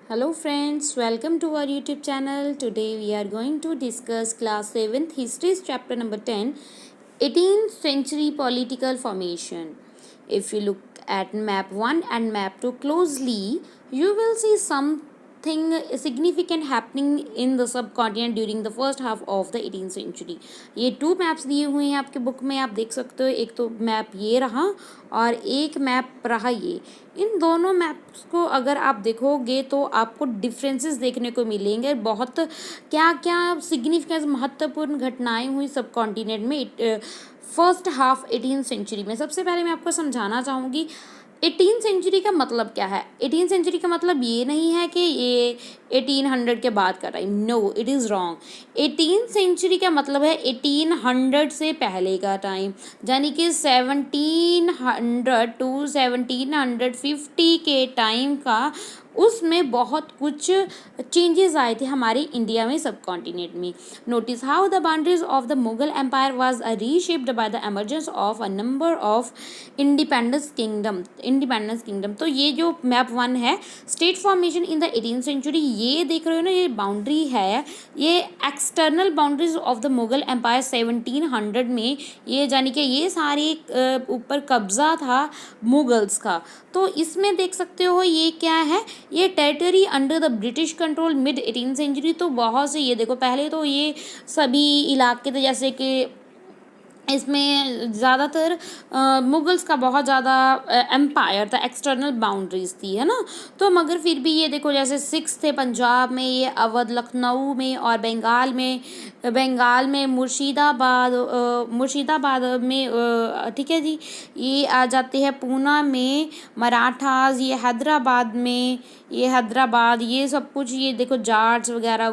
Hello friends, welcome to our YouTube channel. Today we are going to discuss class 7th history chapter number 10, 18th century political formation. If you look at map 1 and map 2 closely, you will see something significant happening in the subcontinent during the first half of the 18th century. ये to maps दिए हुए हैं आपके book में, आप देख सकते हो. एक तो मैप ये रहा और एक मैप रहा ये. इन दोनों मैप्स को अगर आप देखोगे तो आपको डिफरेंसेस देखने को मिलेंगे. बहुत क्या क्या सिग्निफिकेंस महत्वपूर्ण घटनाएं हुई सब कॉन्टिनेंट में फर्स्ट हाफ 18th सेंचुरी में. सबसे पहले मैं आपको समझाना चाहूँगी 18th सेंचुरी का मतलब क्या है. 18th सेंचुरी का मतलब ये नहीं है कि ये 1800 के बाद का time. No, it is wrong. 18th century का मतलब है 1800 से पहले का टाइम, यानी कि 1700 टू 1750 के टाइम का. उसमें बहुत कुछ चेंजेस आए थे हमारे इंडिया में सब कॉन्टिनेंट में. Notice how the boundaries of the Mughal empire was reshaped by the emergence of a number of independence kingdom. तो ये जो मैप 1 है, state formation in the 18th century, ये देख रहे हो ना, ये बाउंड्री है, ये external boundaries of the Mughal empire 1700 में. ये यानी कि ये सारे ऊपर कब्जा था मुगल्स का. तो इसमें देख सकते हो ये क्या है, ये territory under the British control mid 18th century. तो बहुत से ये देखो, पहले तो ये सभी इलाके थे, जैसे कि इसमें ज़्यादातर मुगल्स का बहुत ज़्यादा एम्पायर था, एक्सटर्नल बाउंड्रीज थी, है ना. तो मगर फिर भी ये देखो, जैसे सिक्स थे पंजाब में, ये अवध, लखनऊ में, और बंगाल में मुर्शिदाबाद में, ठीक है जी. ये आ जाते हैं पूना में मराठास, ये हैदराबाद में, ये सब कुछ. ये देखो जाट्स वगैरह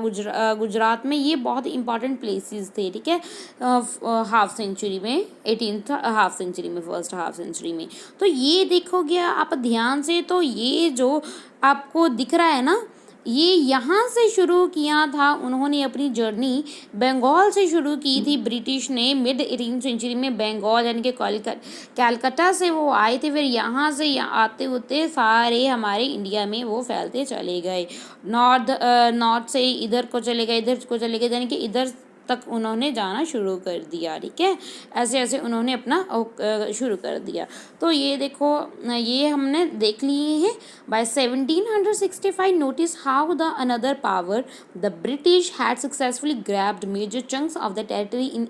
गुजरात में. ये बहुत इंपॉर्टेंट प्लेसेस थे, ठीक है, हाफ सेंचुरी में, 18th हाफ सेंचुरी में, फर्स्ट हाफ सेंचुरी में. तो ये देखोगे आप ध्यान से, तो ये जो आपको दिख रहा है ना, ये यहाँ से शुरू किया था उन्होंने अपनी जर्नी. बंगाल से शुरू की थी ब्रिटिश ने मिड 18th सेंचुरी में. बंगाल यानी कि कलकत्ता से वो आए थे, फिर यहाँ से आते होते सारे हमारे इंडिया में वो फैलते चले गए. नॉर्थ से इधर को चले गए, यानी कि इधर तक उन्होंने जाना शुरू कर दिया, ठीक है. ऐसे ऐसे उन्होंने अपना शुरू कर दिया. तो ये देखो, ये हमने देख लिए हैं. By 1765 notice how the another power the British had successfully grabbed major chunks of the territory in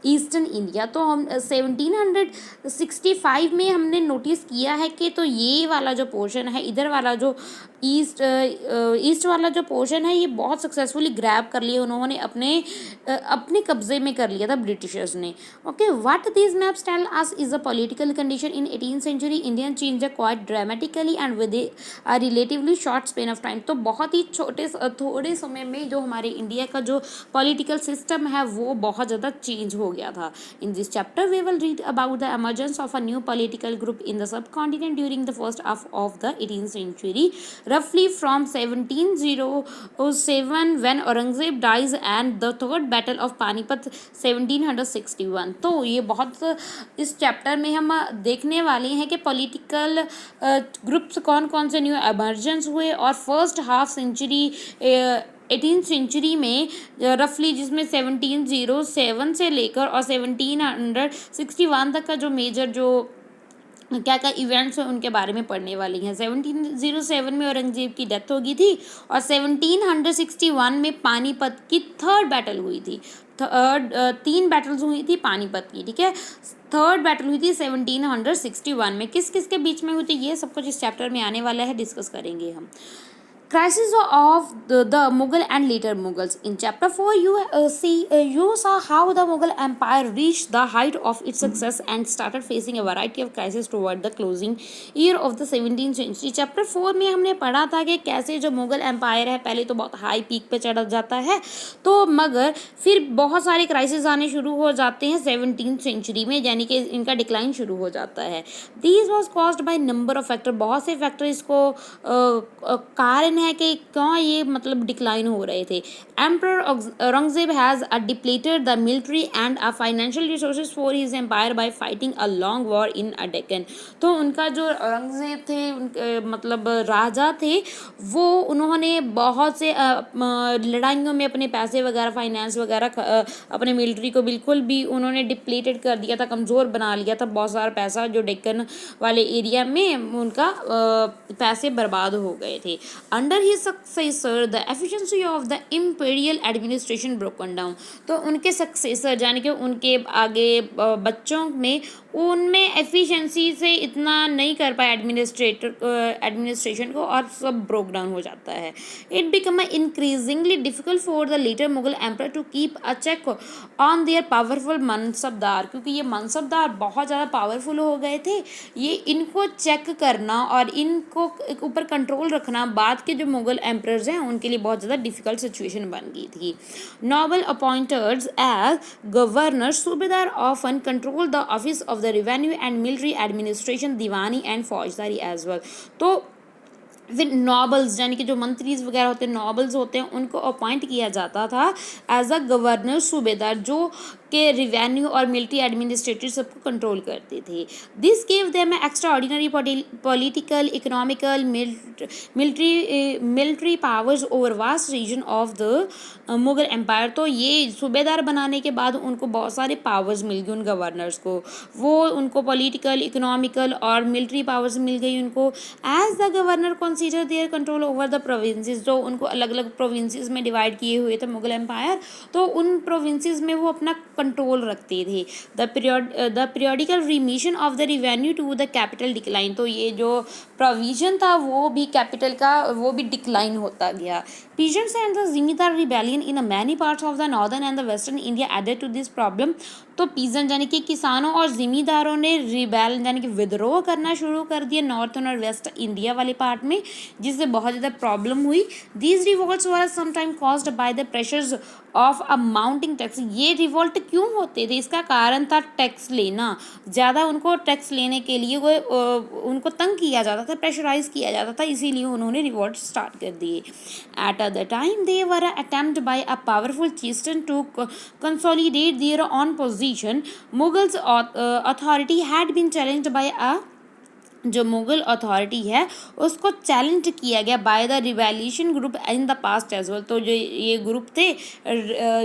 eastern India. तो हम 1765 में हमने नोटिस किया है कि तो ये वाला जो पोर्शन है, इधर वाला जो ईस्ट वाला जो पोर्शन है, ये बहुत सक्सेसफुली ग्रैब कर लिया उन्होंने, अपने कब्जे में कर लिया था ब्रिटिशर्स ने. Okay, what these maps tell us is a political condition in 18th century Indian change quite dramatically and with a relatively short span of time. तो बहुत ही थोड़े समय में जो हमारे इंडिया का जो पॉलिटिकल सिस्टम है वो बहुत ज़्यादा चेंज हो गया था. In this chapter we will read about the emergence of a new political group in the subcontinent during the first half of the 18th century, roughly from 1707 when Aurangzeb dies and the third battle of Panipat 1761. तो ये बहुत इस chapter में हम देखने वाले हैं कि पॉलिटिकल ग्रुप्स कौन कौन से न्यू एमर्जेंस हुए, और first half century 18th century में रफली, जिसमें 1707 से लेकर और 1761 तक का जो मेजर जो क्या क्या इवेंट्स हैं उनके बारे में पढ़ने वाली हैं. 1707 में औरंगजेब की डेथ हो गई थी, और 1761 में पानीपत की थर्ड बैटल हुई थी. तीन बैटल्स हुई थी पानीपत की, ठीक है. थर्ड बैटल हुई थी 1761 में. किस किस के बीच में हुई थी, ये सब कुछ इस चैप्टर में आने वाला है, डिस्कस करेंगे हम. Crisis of the Mughal and later Mughals. In chapter 4, you saw how the Mughal Empire reached the height of its success and started facing a variety of crises toward the closing year of the 17th century. Chapter 4 में हमने पढ़ा था कि कैसे जो Mughal empire है पहले तो बहुत हाई पीक पे चढ़ जाता है, तो मगर फिर बहुत सारे क्राइसिस आने शुरू हो जाते हैं 17th सेंचुरी में, यानी कि इनका डिक्लाइन शुरू हो जाता है. This was caused by number of factor. बहुत से फैक्टर इसको कारण है कि क्यों ये मतलब डिक्लाइन हो रहे थे। Emperor Aurangzeb has depleted the military and financial resources for his empire by fighting a long war in Deccan. तो उनका जो औरंगजेब थे मतलब राजा थे, वो उन्होंने बहुत से लड़ाइयों में अपने पैसे वगैरह फाइनेंस वगैरह अपने मिलिट्री को बिल्कुल भी उन्होंने डिप्लीटेड कर दिया था, कमज़ोर बना लिया था। बहुत सारा पैसा जो डेक्कन वाले एरिया में उनका पैसे बर्बाद हो गए थे। Under he successor the efficiency of the imperial administration broken down. तो उनके सक्सेसर यानी कि उनके आगे बच्चों में उनमें एफिशिएंसी से इतना नहीं कर पाए एडमिनिस्ट्रेशन को, और सब ब्रोक डाउन हो जाता है। It become increasingly difficult for the later Mughal emperor to keep a check on their powerful mansabdar, क्योंकि ये मनसबदार बहुत ज़्यादा पावरफुल हो गए थे। ये इनको चेक करना और इनको ऊपर कंट्रोल रखना बाद के जो मुगल एम्परर्स हैं उनके लिए बहुत ज़्यादा डिफिकल्ट सिचुएशन बन गई थी। नोबल अपॉइंटेड एज गवर्नर, सूबेदार often control the office of the revenue and military administration, Deewani and फौजदारी एज वेल। तो फिर नॉबल्स यानी कि जो मंत्रीज वगैरह होते हैं, नॉबल्स होते हैं, उनको अपॉइंट किया जाता था एज अ गवर्नर, सूबेदार, जो के रिवेन्यू और मिलिट्री एडमिनिस्ट्रेटिव सबको कंट्रोल करते थे। This gave them extraordinary political, economical, military powers over vast region of the Mughal empire. तो ये सूबेदार बनाने के बाद उनको बहुत सारे पावर्स मिल गए उन गवर्नर्स को, वो उनको पॉलिटिकल, इकोनॉमिकल और मिलिट्री पावर्स मिल गई उनको। As the governor consider their control over the provinces, जो उनको अलग अलग प्रोविंसेस में डिवाइड किए हुए थे मुगल एम्पायर, तो उन प्रोविंसेस में वो अपना कंट्रोल रखते थे। The periodical remission of the revenue to the capital decline. तो ये जो प्रोविजन था वो भी कैपिटल का वो भी डिक्लाइन होता गया। Peasants and the Zimidar rebellion in many parts of the northern and the western India added to this problem। तो पीजेंट यानी कि किसानों और जिमीदारों ने रिबेल यानी कि विद्रोह करना शुरू कर दिया नॉर्थन और वेस्ट इंडिया वाले पार्ट में, जिससे बहुत ज़्यादा प्रॉब्लम हुई। These revolts were sometime caused by the pressures of a mounting tax. ये रिवोल्ट क्यों होते थे? इसका कारण था टैक्स लेना। ज़्यादा उनको टैक्स लेने के लिए वो उनको तंग किया जाता था, प्रेशराइज किया जाता था, इसीलिए उन्होंने रिवोल्ट स्टार्ट कर दिए। At the time they were attempt by a powerful chieftain to consolidate their own position. Mughals authority had been challenged by a, जो मुगल अथॉरिटी है उसको चैलेंज किया गया by the revolution group in the past as well. तो जो ये group थे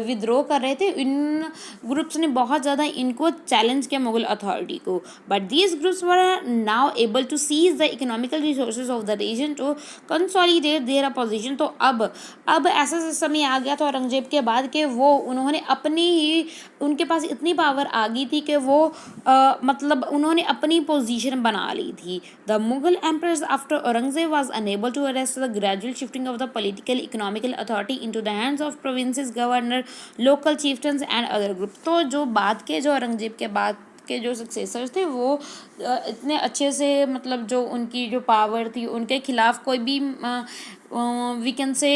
विद्रोह कर रहे थे, इन ग्रुप्स ने बहुत ज़्यादा इनको चैलेंज किया मुगल अथॉरिटी को। But these groups were now able to seize the economical resources of the region to consolidate their opposition. तो अब ऐसा समय आ गया था औरंगजेब के बाद के वो उन्होंने अपनी ही, उनके पास इतनी पावर आ गई थी कि वो मतलब उन्होंने अपनी पोजीशन बना ली थी। The Mughal emperors after Aurangzeb was unable to arrest the gradual shifting of the political economical authority into the hands of provinces governor, local chieftains and other groups। तो जो बाद के जो औरंगजेब के बाद के जो सक्सेसर्स थे वो इतने अच्छे से मतलब जो उनकी जो पावर थी उनके खिलाफ कोई भी वी कैन से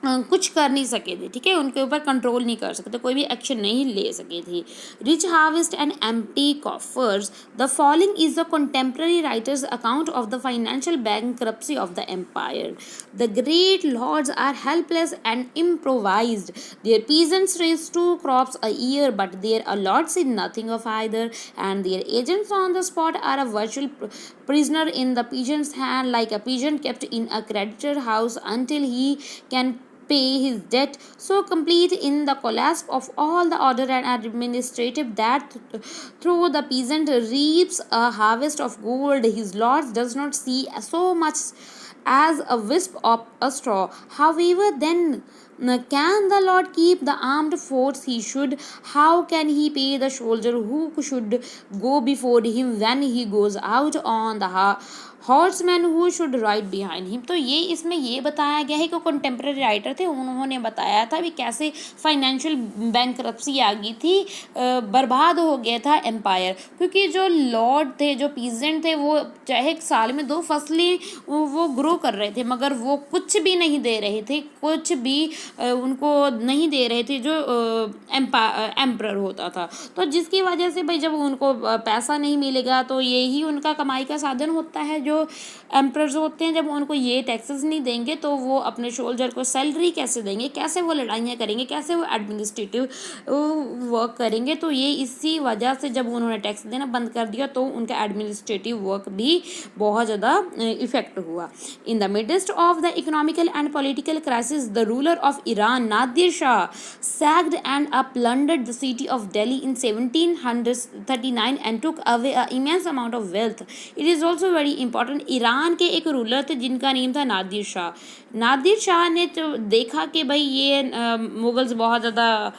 कुछ कर नहीं सके थे, ठीक है, उनके ऊपर कंट्रोल नहीं कर सकते, कोई भी एक्शन नहीं ले सके थे। Rich harvest and empty coffers, the following is the contemporary writers account of the financial bankruptcy of the empire. The great lords are helpless and improvised, their peasants raise 2 crops a year, but their lords see nothing of either, and their agents on the spot are a virtual prisoner in the peasant's hand, like a peasant kept in a creditor house until he can pay his debt, so complete in the collapse of all the order and administrative that through the peasant reaps a harvest of gold, his lord does not see so much as a wisp of a straw. However, then can the Lord keep the armed force he should? How can he pay the soldier who should go before him when he goes out on the horseman who should write behind him? तो ये इसमें ये बताया गया है कि contemporary writer थे, उन्होंने बताया था भी कैसे फाइनेंशियल बैंकरप्सी आ गई थी, बर्बाद हो गया था एम्पायर, क्योंकि जो लॉर्ड थे, जो पीजेंट थे, वो चाहे एक साल में 2 फसलें वो ग्रो कर रहे थे मगर वो कुछ भी नहीं दे रहे थे, कुछ भी उनको नहीं दे रहे थे जो एम्परर होता था। तो जिसकी वजह से भाई जब उनको पैसा नहीं मिलेगा तो यही उनका कमाई का साधन होता है जो जो एम्परर्स होते हैं जब उनको ये टैक्सेस नहीं देंगे तो वो अपने सोल्जर को सैलरी कैसे देंगे, कैसे वो लड़ाइयाँ करेंगे, कैसे वो एडमिनिस्ट्रेटिव वर्क करेंगे। तो ये इसी वजह से जब उन्होंने टैक्स देना बंद कर दिया तो उनका एडमिनिस्ट्रेटिव वर्क भी बहुत ज़्यादा इफेक्ट हुआ। In the midst of the economical and political crisis the ruler of Iran Nadir Shah sacked and plundered the city of Delhi in 1739 and took away an immense amount of wealth. It is also very important. Iran के एक ruler थे जिनका name था नादिर शाह। नादिर शाह ने तो देखा कि भाई ये मुगल्स बहुत ज़्यादा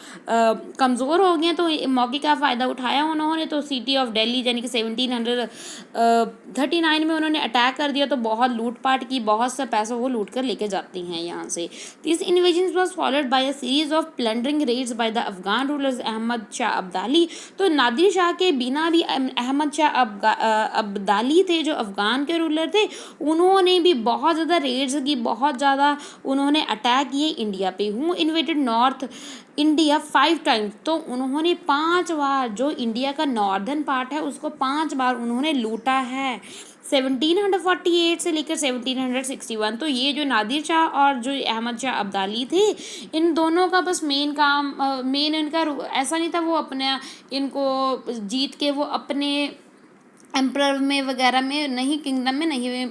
कमज़ोर हो गए, तो मौके का फ़ायदा उठाया उन्होंने। तो सिटी ऑफ दिल्ली यानी कि 1739 में उन्होंने अटैक कर दिया, तो बहुत लूटपाट की, बहुत सा पैसा वो लूट कर लेके जाती हैं यहाँ से। This invasion was followed by a series of plundering raids by the Afghan rulers Ahmad Shah Abdali. तो नादिर शाह के बिना भी अहमद शाह अब्दाली थे जो अफगान के रूलर थे, उन्होंने भी बहुत ज़्यादा रेड्स की, बहुत ज़्यादा उन्होंने अटैक किए इंडिया पे। हूँ इन्वेटेड नॉर्थ इंडिया 5 टाइम्स, तो उन्होंने 5 बार जो इंडिया का नॉर्दर्न पार्ट है उसको 5 बार उन्होंने लूटा है, 1748 से लेकर 1761। तो ये जो नादिर शाह और जो अहमद शाह अब्दाली थे, इन दोनों का बस मेन काम, मेन इनका ऐसा नहीं था वो अपने इनको जीत के वो अपने एम्परर में वगैरह में नहीं, किंगडम में नहीं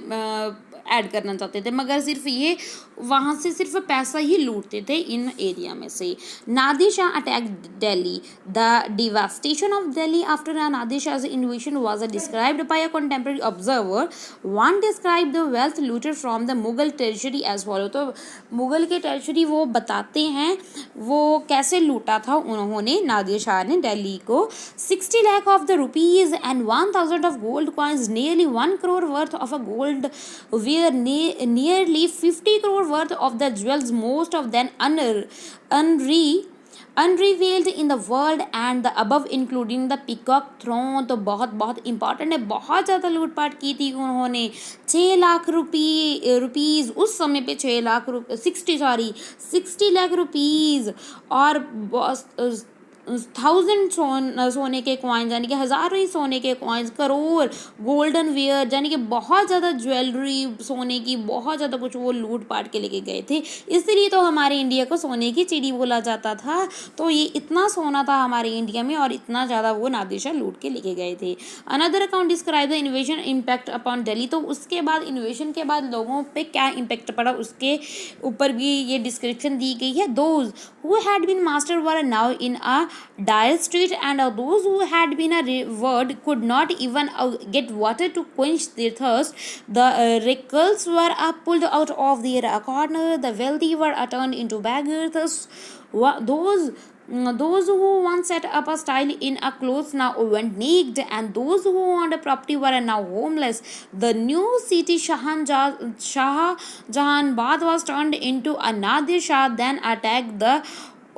ऐड करना चाहते थे, मगर सिर्फ ये वहाँ से सिर्फ पैसा ही लूटते थे इन एरिया में से। Nadir Shah attack Delhi. The devastation of Delhi after Nadir Shah's invasion was described by a contemporary observer. One described the wealth looted from the Mughal treasury as follow. तो मुगल के treasury वो बताते हैं वो कैसे लूटा था उन्होंने, नादिर शाह ने दिल्ली को। 60 lakh of the rupees and 1000 of gold coins, nearly 1 crore worth of a gold were nearly 50 crore worth of the jewels, most of them unrevealed in the world, and the above including the peacock throne। तो बहुत important है, बहुत ज़्यादा लूटपाट की थी उन्होंने। 6 lakh rupees उस समय पे 60 लाख रुपीज़ और 1000 सोने के कॉइन्स यानी कि हज़ारों ही सोने के कॉइन्स, करोड़ गोल्डन वेयर यानी कि बहुत ज़्यादा ज्वेलरी सोने की, बहुत ज़्यादा कुछ वो लूट पाट के लेके गए थे। इसलिए तो हमारे इंडिया को सोने की चिड़ी बोला जाता था। तो ये इतना सोना था हमारे इंडिया में और इतना ज़्यादा वो नादिर शाह लूट के लेके गए थे। Another account describe the invasion impact upon Delhi. तो उसके बाद इन्वेजन के बाद लोगों पे क्या इम्पैक्ट पड़ा उसके ऊपर भी ये डिस्क्रिप्शन दी गई है। Those who had been master were now in a dire street, and those who had been revered could not even get water to quench their thirst. The ricals were pulled out of their corner, the wealthy were turned into beggars. Those who once set up a style in a clothes now went naked, and those who owned a property were now homeless. The new city Jahanabad was turned into a Nadir Shah, then attacked the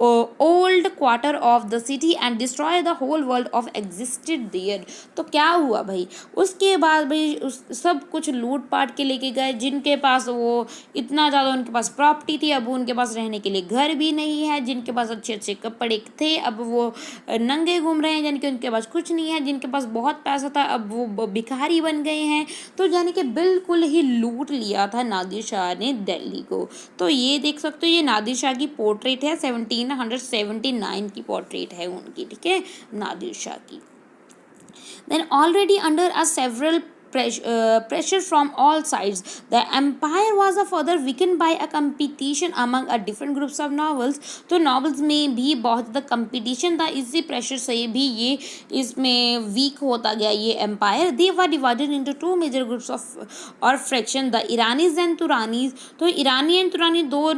old quarter of the city and destroy the whole world of existed there. तो क्या हुआ भाई, उसके बाद भाई सब कुछ लूट पाट के लेके गए। जिनके पास वो इतना ज़्यादा उनके पास प्रॉपर्टी थी, अब उनके पास रहने के लिए घर भी नहीं है। जिनके पास अच्छे अच्छे कपड़े थे, अब वो नंगे घूम रहे हैं, यानी कि उनके पास कुछ नहीं है। जिनके पास बहुत पैसा था, अब वो भिखारी बन गए हैं। तो यानी कि बिल्कुल ही लूट लिया था नादिर शाह ने दिल्ली को। तो ये देख सकते हो, ये नादिर शाह की पोर्ट्रेट है, 1779 की पोर्ट्रेट है उनकी, ठीक है, नादिर शाह की। Then already under a several pressure from all sides, the empire was further weakened by a competition among a different groups of novels। तो novels में भी बहुत ज़्यादा competition था, इसी pressure से भी ये इसमें weak होता गया ये empire। They were divided into 2 major groups of or fraction, the Iranis and Turanis। तो ईरानी एंड तुरानी दो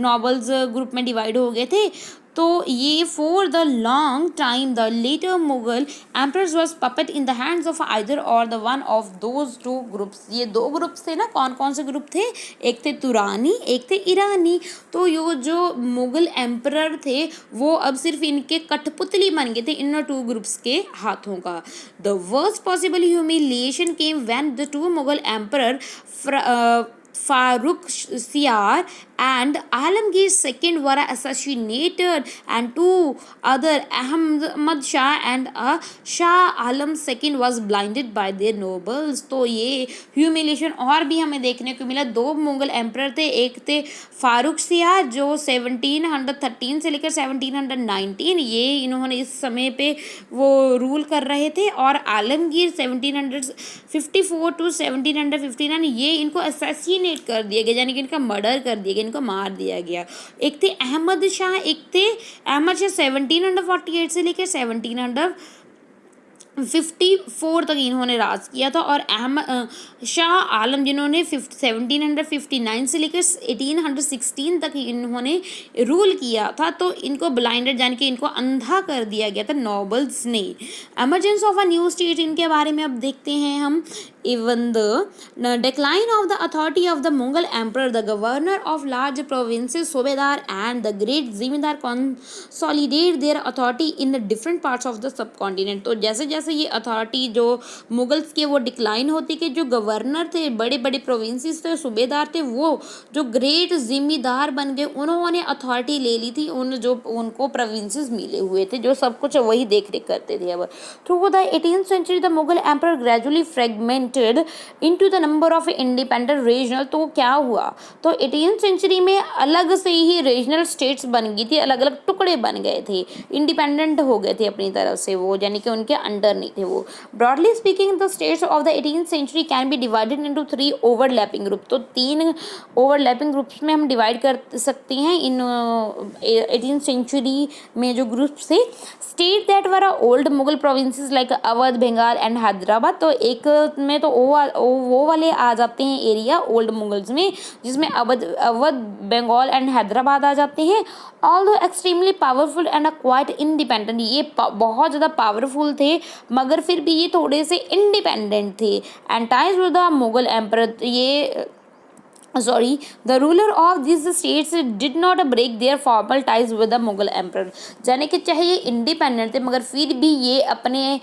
novels ग्रुप में डिवाइड हो गए थे। तो ये for the long time the later Mughal emperors was puppet in the hands of either और the one of those 2 groups. ये 2 ग्रुप्स थे ना, कौन कौन से ग्रुप थे, एक थे तुरानी, एक थे ईरानी। तो ये जो मुगल एम्परर थे वो अब सिर्फ इनके कठपुतली बन गए थे इन 2 ग्रुप्स के हाथों का। The worst possible humiliation came when the 2 Mughal emperor Farooq सियार and Alamgir II were assassinated, and two other, Ahmad Shah and Shah Alam II, was blinded by their nobles. तो ये ह्यूमिलेशन और भी हमें देखने को मिला। दो मुगल एम्पर थे, एक थे फारूक सियाह जो 1713 से लेकर 1719 ये इन्होंने इस समय पे वो रूल कर रहे थे, और आलमगीर 1754 टू 1759 ये इनको असैसिनेट कर दिया गया, यानी कि इनका मर्डर कर दिया गया, इनको मार दिया गया। एक थे अहमद शाह, 1748 से लेकर 1754 तक इन्होंने राज किया था, और अहमद शाह आलम जिन्होंने 1759 से लेकर 1816 तक इन्होंने रूल किया था। तो इनको ब्लाइंडेड यानी कि इनको अंधा कर दिया गया था नॉबल्स ने। Emergence of a new state, इनके बारे में अब देखते हैं हम। Even the decline of the authority of the Mughal emperor, the governor of large provinces, Subedar and the great Zimidar consolidate their authority in the different parts of the subcontinent। तो जैसे जैसे ये अथॉरिटी जो Mughals के वो decline होती कि जो गवर्नर थे, बड़े बड़े प्रोविंसेस थे, सूबेदार थे, वो जो ग्रेट जिम्मेदार बन गए, उन्होंने अथॉरिटी ले ली थी, जो उनको प्रोविंसेस मिले हुए थे, जो सब कुछ वही देख रेख करते थे। अब through the 18th century the Mughal emperor gradually fragmented into the number of independent regional। तो क्या हुआ, तो 18th century में अलग से ही रीजनल स्टेट्स बन गई थी, अलग अलग टुकड़े बन गए थे, इंडिपेंडेंट हो गए थे अपनी तरफ से वो, यानी कि उनके अंडर नहीं थे वो। Broadly speaking the states of the 18th century can be divided into 3 overlapping group. तो 3 ओवरलैपिंग ग्रुप्स में हम डिवाइड कर सकते हैं इन 18th century में जो ग्रुप्स थे। State that were old Mughal provinces like Awadh, Bengal and Hyderabad. तो एक में तो वो वाले आ जाते हैं एरिया ओल्ड मुगल्स में, जिसमें अवध, बंगाल एंड हैदराबाद आ जाते हैं। Although extremely powerful and quite independent, ये बहुत ज़्यादा पावरफुल थे मगर फिर भी ये थोड़े से इंडिपेंडेंट थे। And ties with the Mughal emperor, the ruler of these states did not break their formal ties with the Mughal emperor। यानी कि चाहे ये इंडिपेंडेंट थे मगर फिर भी ये अपने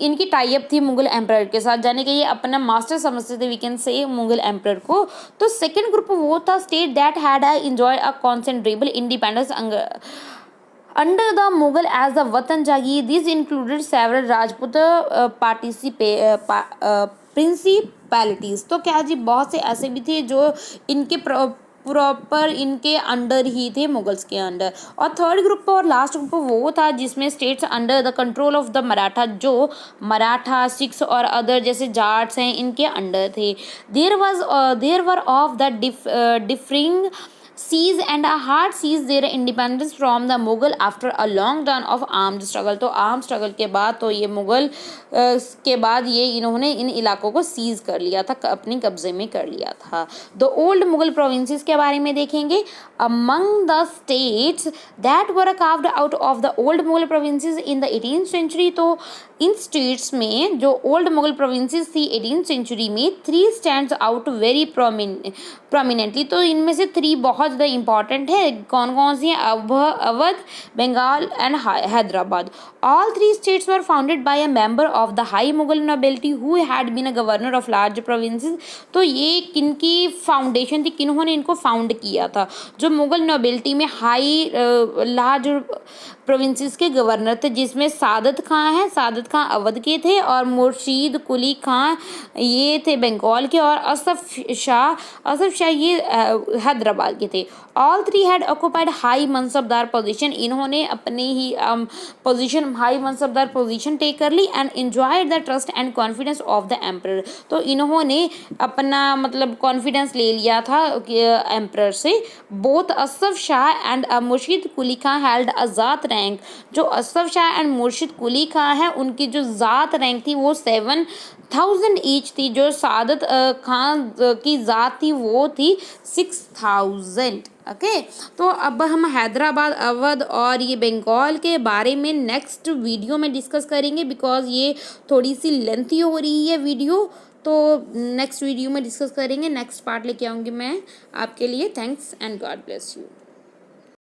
इनकी टाई अप थी मुगल एम्पर के साथ, यानी कि ये अपना मास्टर समझते थे, we can say Mughal emperor को। तो सेकेंड ग्रुप वो था state that had enjoy a considerable independence under the Mughal as the Watan Jagir। These included several Rajput principalities. तो क्या जी, बहुत से ऐसे भी थे जो इनके प्रॉपर इनके अंडर ही थे, मुगल्स के अंडर। और थर्ड ग्रुप और लास्ट ग्रुप वो था जिसमें states under the control of the Maratha, जो मराठा, सिख्स और अदर जैसे जाट्स हैं इनके अंडर थे। There were of the differing seize and a hard seize their independence from the Mughal after a long run of armed struggle। तो arm struggle के बाद तो ये मुगल के बाद ये इन्होंने इन इलाकों को सीज कर लिया था, अपने कब्जे में कर लिया था। द ओल्ड मुगल प्रोविंसेस के बारे में देखेंगे। Among the states that were carved out of the old Mughal provinces in the 18th century। तो इन स्टेट्स में जो ओल्ड मुगल प्रोविंसेस थी 18th century में 3 स्टैंड्स आउट वेरी प्रोमिनेंटली। तो इनमें से 3 बहुत ज़्यादा इंपॉर्टेंट है। कौन कौन सी हैं? Awadh, Bengal and Hyderabad. All 3 states were founded by a member of the high Mughal nobility who had been a governor of large provinces. तो ये किनकी फाउंडेशन थी, किन्होंने इनको फाउंड किया था? जो मुगल नोबिलिटी में हाई लार्ज प्रोविंसेस के गवर्नर थे, जिसमें सादत खां हैं, सादत खां अवध के थे, और मुर्शीद कुली खां ये थे बंगाल के, और असफ शाह ये हैदराबाद के थे। All 3 had occupied high mansabdar position. इन्होंने अपने ही position, high mansabdar position take कर ली and enjoyed the trust and confidence of the emperor. तो इन्होंने अपना मतलब कॉन्फिडेंस ले लिया था एम्परर से। Both Asaf Shah and Murshid Quli Khan held a zat rank. जो असफ शाह एंड मुर्शीद कुली खां है उनकी जो ज़ात रैंक थी वो 7,000 ईच थी। जो सादत खां की ज़ात थी वो थी 6,000। ओके, तो अब हम हैदराबाद, अवध और ये बंगाल के बारे में नेक्स्ट वीडियो में डिस्कस करेंगे, बिकॉज ये थोड़ी सी लेंथी हो रही है वीडियो। तो नेक्स्ट वीडियो में डिस्कस करेंगे, नेक्स्ट पार्ट लेके आऊँगी मैं आपके लिए। Thanks and God bless you.